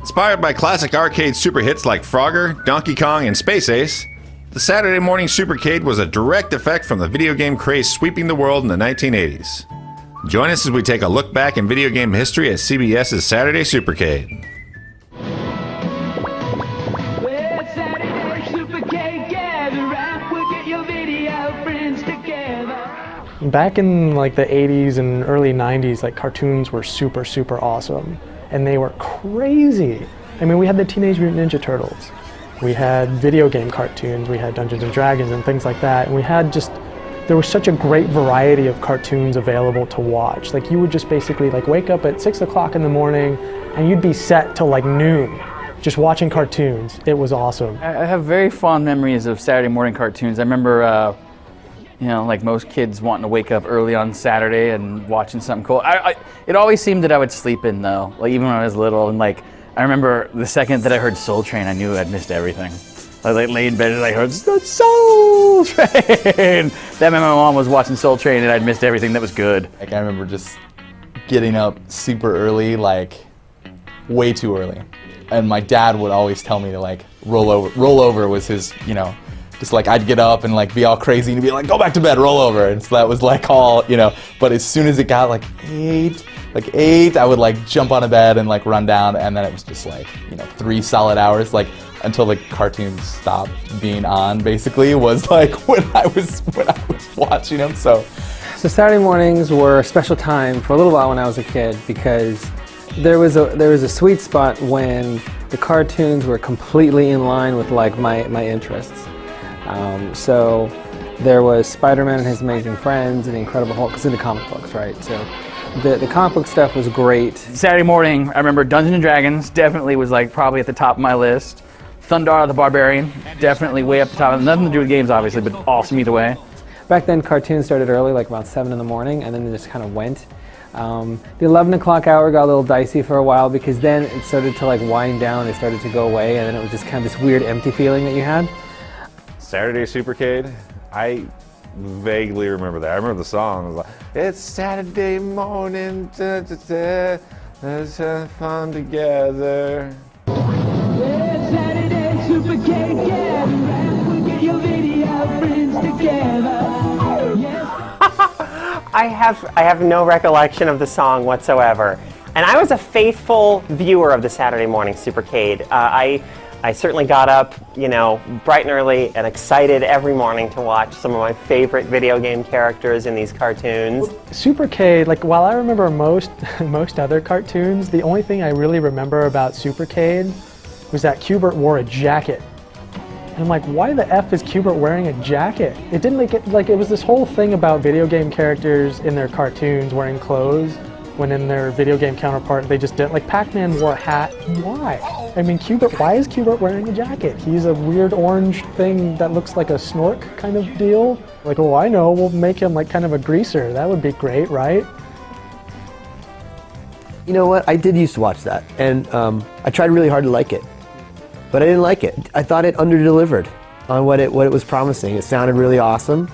Inspired by classic arcade super hits like Frogger, Donkey Kong, and Space Ace, the Saturday Morning Supercade was a direct effect from the video game craze sweeping the world in the 1980s. Join us as we take a look back in video game history at CBS's Saturday Supercade. Back in like the 80s and early 90s, like cartoons were super awesome, and they were crazy. I mean, we had the Teenage Mutant Ninja Turtles, we had video game cartoons, we had Dungeons and Dragons and things like that, and we had there was such a great variety of cartoons available to watch. Like you would just basically like wake up at 6 o'clock in the morning and you'd be set till like noon just watching cartoons. It was awesome. I have very fond memories of Saturday morning cartoons. I remember like most kids wanting to wake up early on Saturday and watching something cool. It always seemed that I would sleep in though, like even when I was little. And like, I remember the second that I heard Soul Train, I knew I'd missed everything. I like lay in bed and I heard Soul Train. That meant my mom was watching Soul Train and I'd missed everything that was good. Like I remember just getting up super early, like way too early. And my dad would always tell me to like roll over. Roll over was his, just like I'd get up and like be all crazy and be like, go back to bed, roll over. And so that was like all, but as soon as it got like 8, I would like jump on a bed and like run down, and then it was just like, 3 solid hours, like until the cartoons stopped being on, basically, was like when I was watching them. So Saturday mornings were a special time for a little while when I was a kid, because there was a sweet spot when the cartoons were completely in line with like my interests. So there was Spider-Man and His Amazing Friends and The Incredible Hulk. It's in the comic books, right? So the comic book stuff was great. Saturday morning, I remember Dungeons and Dragons definitely was like probably at the top of my list. Thundar the Barbarian, definitely way up the top. Nothing to do with games, obviously, but awesome either way. Back then, cartoons started early, like about 7 in the morning, and then they just kind of went. The 11 o'clock hour got a little dicey for a while, because then it started to like wind down, they started to go away, and then it was just kind of this weird empty feeling that you had. Saturday Supercade, I vaguely remember that. I remember the song. It was like, it's Saturday morning, let's have fun together. It's Saturday Supercade, gather round, we'll get your video friends together. I have no recollection of the song whatsoever. And I was a faithful viewer of the Saturday Morning Supercade. I certainly got up, bright and early and excited every morning to watch some of my favorite video game characters in these cartoons. Supercade, like while I remember most other cartoons, the only thing I really remember about Supercade was that Q*bert wore a jacket. And I'm like, why the F is Q*bert wearing a jacket? It didn't make it, like it was this whole thing about video game characters in their cartoons wearing clothes, when in their video game counterpart they just did, like PacMan wore a hat. Why? I mean, why is Q*bert wearing a jacket? He's a weird orange thing that looks like a snork kind of deal. Like, oh, I know, we'll make him like kind of a greaser. That would be great, right? You know what, I did used to watch that, and I tried really hard to like it, but I didn't like it. I thought it under-delivered on what it was promising. It sounded really awesome.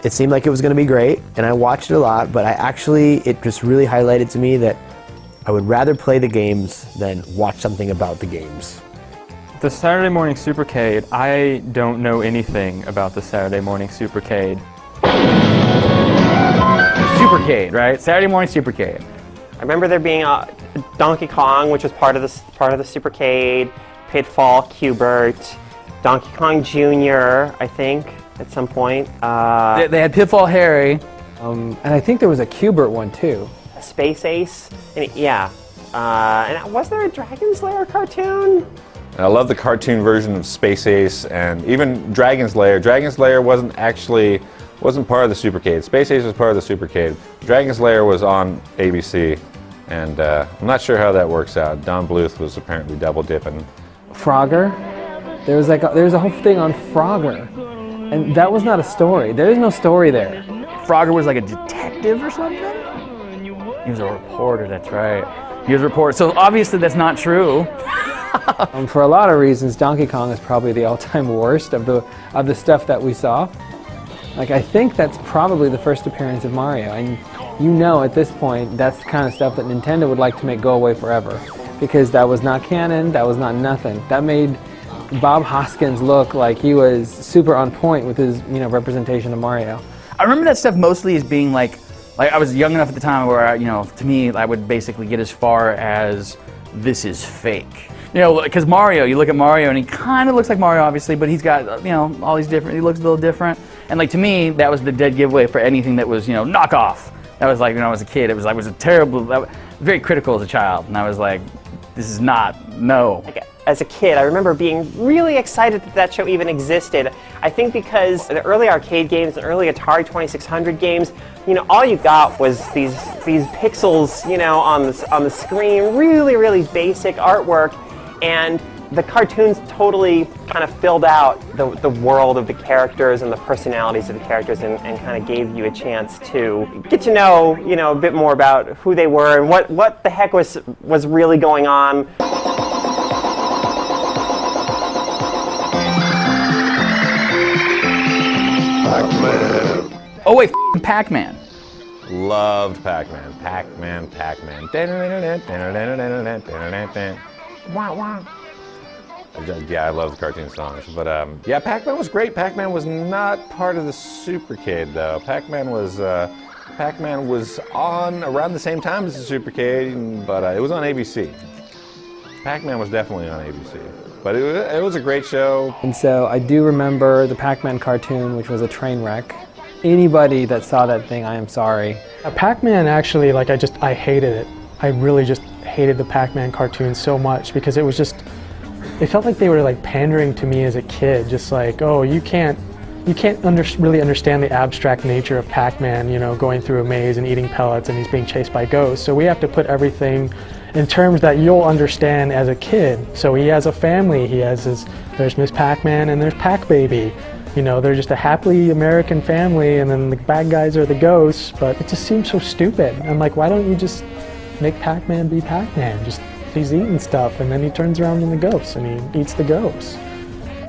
It seemed like it was going to be great, and I watched it a lot, but it just really highlighted to me that I would rather play the games than watch something about the games. The Saturday Morning Supercade, I don't know anything about the Saturday Morning Supercade. Supercade, right? Saturday morning Supercade. I remember there being a Donkey Kong, which was part of the Supercade, Pitfall, Q*bert, Donkey Kong Jr., I think, at some point. They had Pitfall Harry. And I think there was a Q*bert one too. Space Ace, and and was there a Dragon's Lair cartoon? I love the cartoon version of Space Ace and even Dragon's Lair. Dragon's Lair wasn't part of the Supercade. Space Ace was part of the Supercade. Dragon's Lair was on ABC, and I'm not sure how that works out. Don Bluth was apparently double dipping. Frogger. There was a whole thing on Frogger, and that was not a story. There is no story there. Frogger was like a detective or something? He was a reporter, that's right. He was a reporter, so obviously that's not true. For a lot of reasons, Donkey Kong is probably the all-time worst of the stuff that we saw. Like, I think that's probably the first appearance of Mario, and at this point, that's the kind of stuff that Nintendo would like to make go away forever. because that was not canon, that was not nothing. That made Bob Hoskins look like he was super on point with his, representation of Mario. I remember that stuff mostly as being like I was young enough at the time where, to me, I would basically get as far as this is fake. Because Mario, you look at Mario and he kind of looks like Mario, obviously, but he's got, all these different, he looks a little different. And like, to me, that was the dead giveaway for anything that was, knockoff. That was like, when I was a kid, it was a terrible, very critical as a child. And I was like, this is not, no. As a kid, I remember being really excited that that show even existed. I think because the early arcade games and early Atari 2600 games, all you got was these pixels, on the screen, really, really basic artwork, and the cartoons totally kind of filled out the world of the characters and the personalities of the characters, and kind of gave you a chance to get to know, a bit more about who they were and what the heck was really going on. Oh wait, PacMan. Loved PacMan. PacMan. Yeah, I love the cartoon songs. But yeah, PacMan was great. PacMan was not part of the Supercade though. PacMan was on around the same time as the Supercade, but it was on ABC. PacMan was definitely on ABC. But it was a great show. And so I do remember the Pac-Man cartoon, which was a train wreck. Anybody that saw that thing, I am sorry. Pac-Man actually, I hated it. I really just hated the Pac-Man cartoon so much because it felt like they were like pandering to me as a kid, just like, oh, you can't really understand the abstract nature of Pac-Man, going through a maze and eating pellets and he's being chased by ghosts. So we have to put everything in terms that you'll understand as a kid. So he has a family, there's Miss Pac-Man and there's Pac-Baby. They're just a happily American family, and then the bad guys are the ghosts, but it just seems so stupid. I'm like, why don't you just make Pac-Man be Pac-Man? He's eating stuff, and then he turns around in the ghosts, and he eats the ghosts.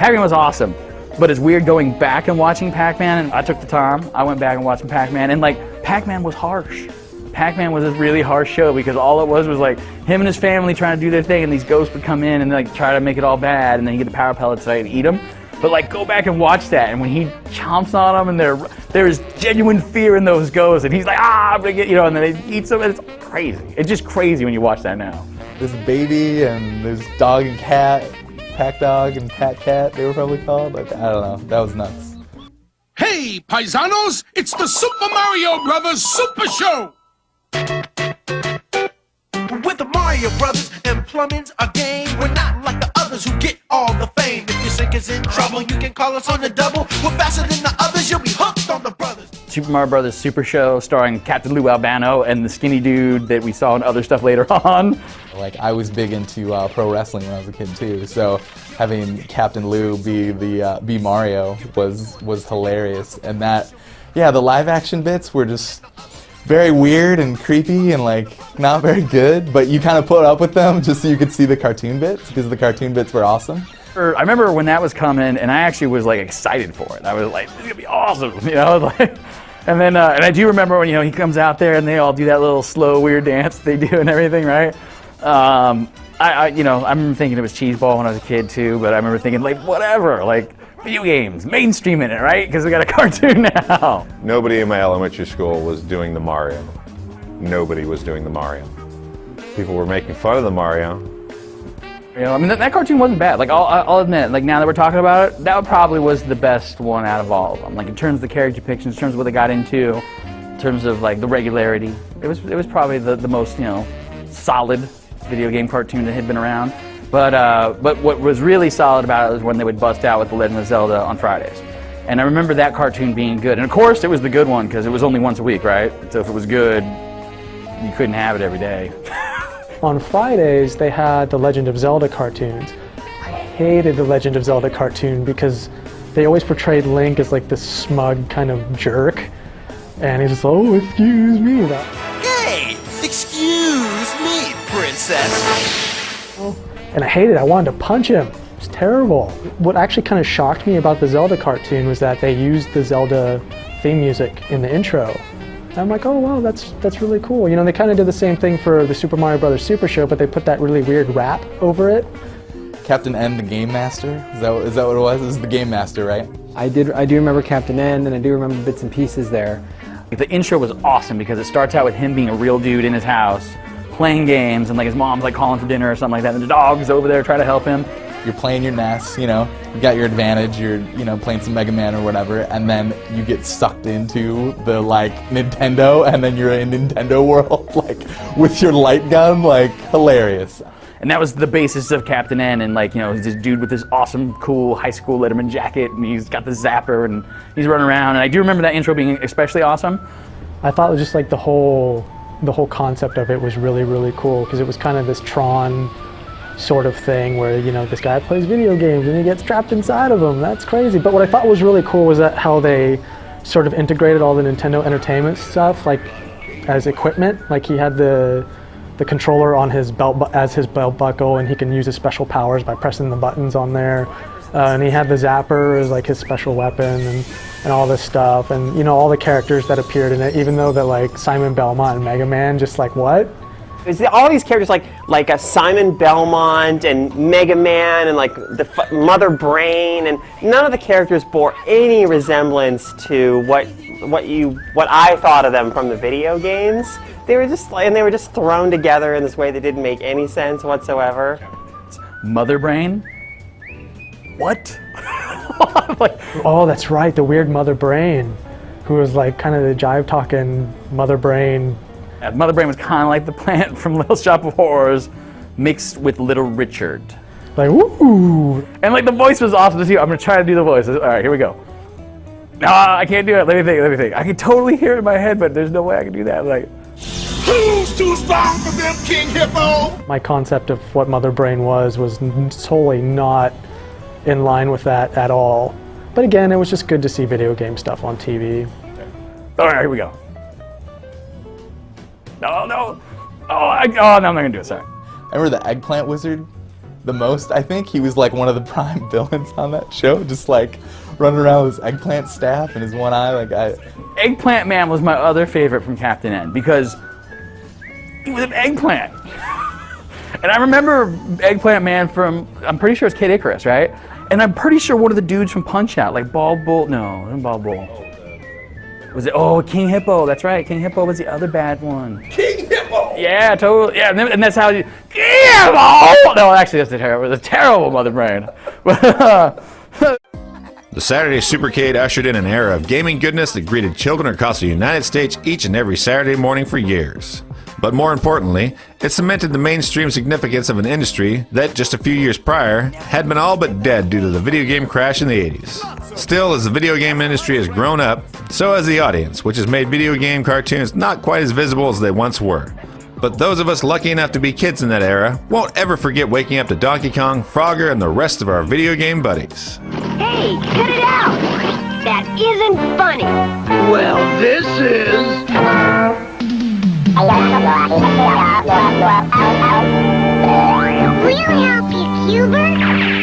Pac-Man was awesome, but it's weird going back and watching Pac-Man, and I took the time, I went back and watched Pac-Man, and Pac-Man was harsh. Pac-Man was a really harsh show because all it was like him and his family trying to do their thing, and these ghosts would come in and try to make it all bad, and then you get the power pellets and eat them. But go back and watch that, and when he chomps on them, and there is genuine fear in those ghosts, and he's like, I'm gonna get, and then he eats them, and it's crazy. It's just crazy when you watch that now. There's baby and there's dog and cat, Pac Dog and Pat Cat, they were probably called. I don't know, that was nuts. Hey, paisanos, it's the Super Mario Brothers Super Show! With the Mario Brothers and plumbing's a game. We're not like the others who get all the fame. If your sink is in trouble, you can call us on the double. We're faster than the others, you'll be hooked on the brothers. Super Mario Brothers Super Show starring Captain Lou Albano and the skinny dude that we saw in other stuff later on. I was big into pro wrestling when I was a kid too, so having Captain Lou be Mario was hilarious. And the live action bits were just very weird and creepy and not very good, but you kind of put up with them just so you could see the cartoon bits because the cartoon bits were awesome. I remember when that was coming, and I actually was excited for it. I was like, this is gonna be awesome, and then and I do remember when he comes out there and they all do that little slow weird dance they do and everything, right? I remember thinking it was cheeseball when I was a kid too, but I remember thinking whatever, video games, mainstreaming it, right? Because we got a cartoon now. Nobody in my elementary school was doing the Mario. Nobody was doing the Mario. People were making fun of the Mario. That cartoon wasn't bad. I'll admit, now that we're talking about it, that probably was the best one out of all of them. In terms of the character depictions, in terms of what they got into, in terms of the regularity, it was probably the most solid video game cartoon that had been around. But what was really solid about it was when they would bust out with The Legend of Zelda on Fridays. And I remember that cartoon being good. And of course it was the good one because it was only once a week, right? So if it was good, you couldn't have it every day. On Fridays, they had The Legend of Zelda cartoons. I hated The Legend of Zelda cartoon because they always portrayed Link as this smug kind of jerk. And he's just, oh, excuse me. Hey, excuse me, princess. And I hated it. I wanted to punch him. It was terrible. What actually kind of shocked me about the Zelda cartoon was that they used the Zelda theme music in the intro. And I'm like, oh wow, that's really cool. You know, they kind of did the same thing for the Super Mario Brothers Super Show, but they put that really weird rap over it. Captain N, the Game Master? Is that what it was? This is the Game Master, right? I do remember Captain N, and I do remember bits and pieces there. The intro was awesome because it starts out with him being a real dude in his house, playing games, and like his mom's like calling for dinner or something like that, and the dog's over there trying to help him. You're playing your NES, you know, you got your advantage, you're, you know, playing some Mega Man or whatever, and then you get sucked into the, like, Nintendo, and then you're in Nintendo world, like, with your light gun, like, hilarious. And that was the basis of Captain N, and like, you know, he's this dude with this awesome, cool high school Letterman jacket, and he's got the zapper, and he's running around, and I do remember that intro being especially awesome. I thought it was just like the whole concept of it was really, really cool, because it was kind of this Tron sort of thing where, you know, this guy plays video games and he gets trapped inside of them. That's crazy. But what I thought was really cool was that how they sort of integrated all the Nintendo Entertainment stuff, like as equipment. Like he had the controller on his belt as his belt buckle, and he can use his special powers by pressing the buttons on there. And he had the zapper as like his special weapon, and all this stuff, and you know, all the characters that appeared in it. Even though that like Simon Belmont and Mega Man, just like what? All these characters like a Simon Belmont and Mega Man and like the Mother Brain, and none of the characters bore any resemblance to what I thought of them from the video games. They were just thrown together in this way that didn't make any sense whatsoever. Mother Brain? What? Like, oh, that's right, the weird Mother Brain, who was like kind of the jive talking Mother Brain. Mother Brain was kind of like the plant from Little Shop of Horrors mixed with Little Richard. Like, woo! And like the voice was awesome to see. I'm gonna try to do the voice. All right, here we go. No, I can't do it. Let me think. I can totally hear it in my head, but there's no way I can do that. Like, Who's too strong for them, King Hippo? My concept of what Mother Brain was totally not in line with that at all. But again, it was just good to see video game stuff on TV. all right, here we go. No. Oh, no, I'm not gonna do it. Sorry. I remember the Eggplant Wizard the most, I think. He was like one of the prime villains on that show, just like running around with his eggplant staff and his one eye. Eggplant Man was my other favorite from Captain N because he was an eggplant. And I remember Eggplant Man from, I'm pretty sure it's Kid Icarus, right? And I'm pretty sure one of the dudes from Punch-Out, like Bald Bull, no, it wasn't Bald Bull. Was it, oh, King Hippo, that's right. King Hippo was the other bad one. King Hippo! Yeah, totally, yeah, and that's how you, King Hippo! No, actually, that's a terrible Mother Brain. The Saturday Supercade ushered in an era of gaming goodness that greeted children across the United States each and every Saturday morning for years. But more importantly, it cemented the mainstream significance of an industry that, just a few years prior, had been all but dead due to the video game crash in the 80s. Still, as the video game industry has grown up, so has the audience, which has made video game cartoons not quite as visible as they once were. But those of us lucky enough to be kids in that era won't ever forget waking up to Donkey Kong, Frogger, and the rest of our video game buddies. Hey, cut it out! That isn't funny! Well, this is... Will you help you, Cuber?